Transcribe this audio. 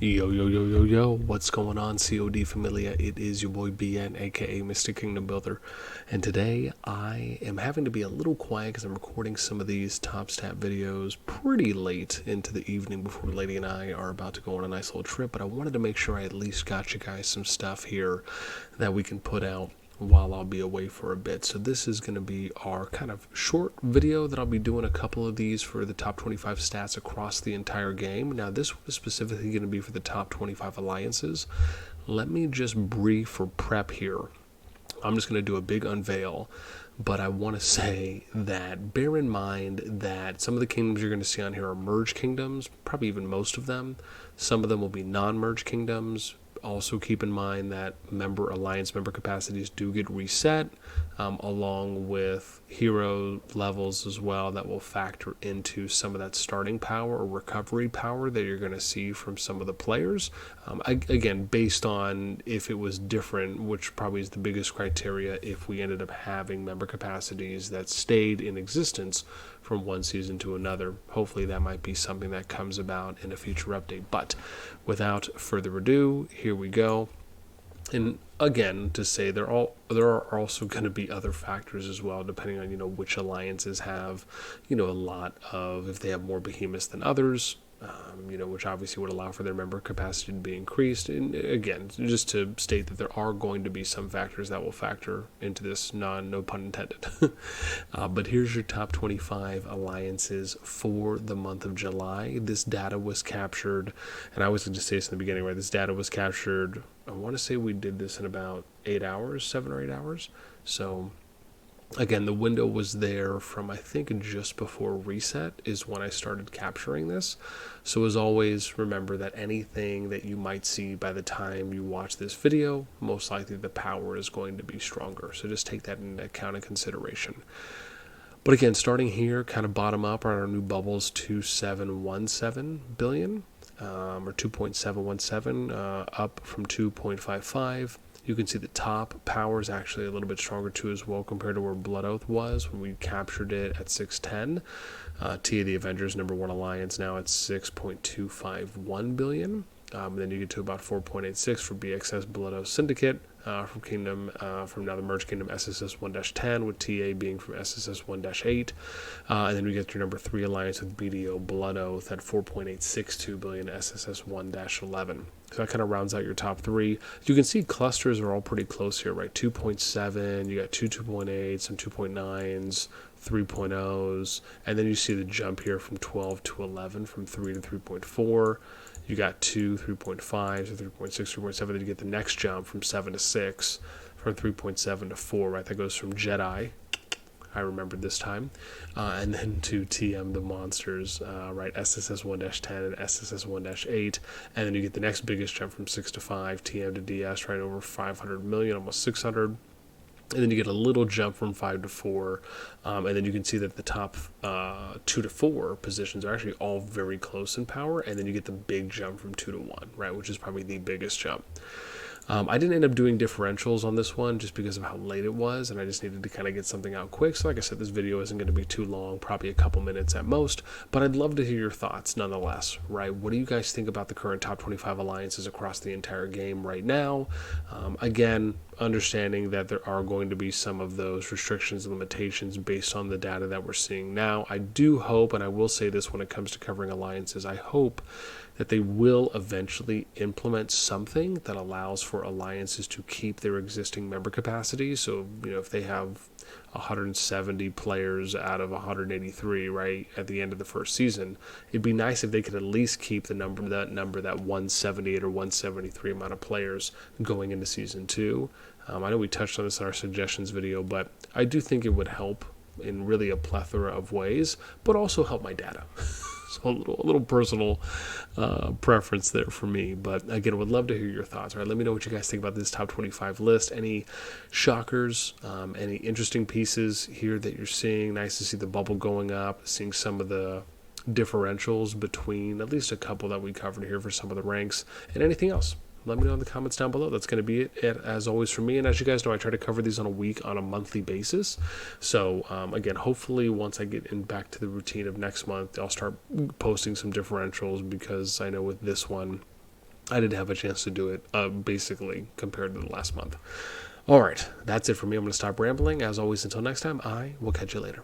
Yo, yo, yo, yo, yo, what's going on, COD Familia? It is your boy BN, aka Mr. Kingdom Builder, and today I am having to be a little quiet because I'm recording some of these top stat videos pretty late into the evening before Lady and I are about to go on a nice little trip, but I wanted to make sure I at least got you guys some stuff here that we can put out while I'll be away for a bit. So this is going to be our kind of short video that I'll be doing a couple of these for the top 25 stats across the entire game. Now this was specifically going to be for the top 25 alliances. Let me just brief or prep here. I'm just going to do a big unveil, but I want to say that bear in mind that some of the kingdoms you're going to see on here are merge kingdoms, probably even most of them. Some of them will be non-merge kingdoms. Also keep in mind that alliance member capacities do get reset, along with hero levels as well, that will factor into some of that starting power or recovery power that you're going to see from some of the players. Again, based on if it was different, which probably is the biggest criteria, if we ended up having member capacities that stayed in existence from one season to another. Hopefully that might be something that comes about in a future update. But without further ado, here we go. And again, to say there are also going to be other factors as well, depending on which alliances have a lot of, if they have more behemoths than others, which obviously would allow for their member capacity to be increased. And again, just to state that there are going to be some factors that will factor into this, no pun intended. But here's your top 25 alliances for the month of July. This data was captured, and I was going to say this in the beginning, right? This data was captured, I want to say we did this in about 8 hours, 7 or 8 hours. So again, the window was there from, I think, just before reset is when I started capturing this. So as always, remember that anything that you might see by the time you watch this video, most likely the power is going to be stronger. So just take that into account and consideration. But again, starting here, kind of bottom up, are our new bubbles 2717 billion, or 2.717, up from 2.55. You can see the top power is actually a little bit stronger too as well compared to where Blood Oath was when we captured it at 610. Tea of the Avengers, number one alliance, now at 6.251 billion. And then you get to about 4.86 for BXS Blood Oath Syndicate, from now the Merge Kingdom SSS 1-10, with TA being from SSS 1-8. And then we get your number 3 alliance with BDO Blood Oath at 4.862 billion SSS 1-11. So that kind of rounds out your top 3. You can see clusters are all pretty close here, right? 2.7, you got 2.8, some 2.9s, 3.0s, and then you see the jump here from 12 to 11, from 3 to 3.4. You got 2, 3.5 to 3.6, 3.7. Then you get the next jump from 7 to 6, from 3.7 to 4, right? That goes from Jedi, I remembered this time, and then to TM the monsters, right? SSS 1-10 and SSS 1-8, and then you get the next biggest jump from 6 to 5, TM to DS, right over 500 million, almost 600. And then you get a little jump from 5 to 4, and then you can see that the top 2 to 4 positions are actually all very close in power, and then you get the big jump from 2 to 1, right, which is probably the biggest jump. I didn't end up doing differentials on this one just because of how late it was, and I just needed to kind of get something out quick. So like I said, this video isn't going to be too long, probably a couple minutes at most, but I'd love to hear your thoughts nonetheless, right? What do you guys think about the current top 25 alliances across the entire game right now? Again, understanding that there are going to be some of those restrictions and limitations based on the data that we're seeing now. I do hope, and I will say this when it comes to covering alliances, I hope that they will eventually implement something that allows for alliances to keep their existing member capacity. So, if they have 170 players out of 183, right, at the end of the first season, it'd be nice if they could at least keep that 178 or 173 amount of players going into season 2. I know we touched on this in our suggestions video, but I do think it would help in really a plethora of ways, but also help my data. So a little personal preference there for me. But again, would love to hear your thoughts. All right, let me know what you guys think about this top 25 list. Any shockers, any interesting pieces here that you're seeing? Nice to see the bubble going up, seeing some of the differentials between at least a couple that we covered here for some of the ranks, and anything else. let me know in the comments down below. That's going to be it as always for me. And as you guys know, I try to cover these on a monthly basis. So again, hopefully once I get back to the routine of next month, I'll start posting some differentials, because I know with this one, I didn't have a chance to do it, basically, compared to the last month. All right, that's it for me. I'm going to stop rambling. As always, until next time, I will catch you later.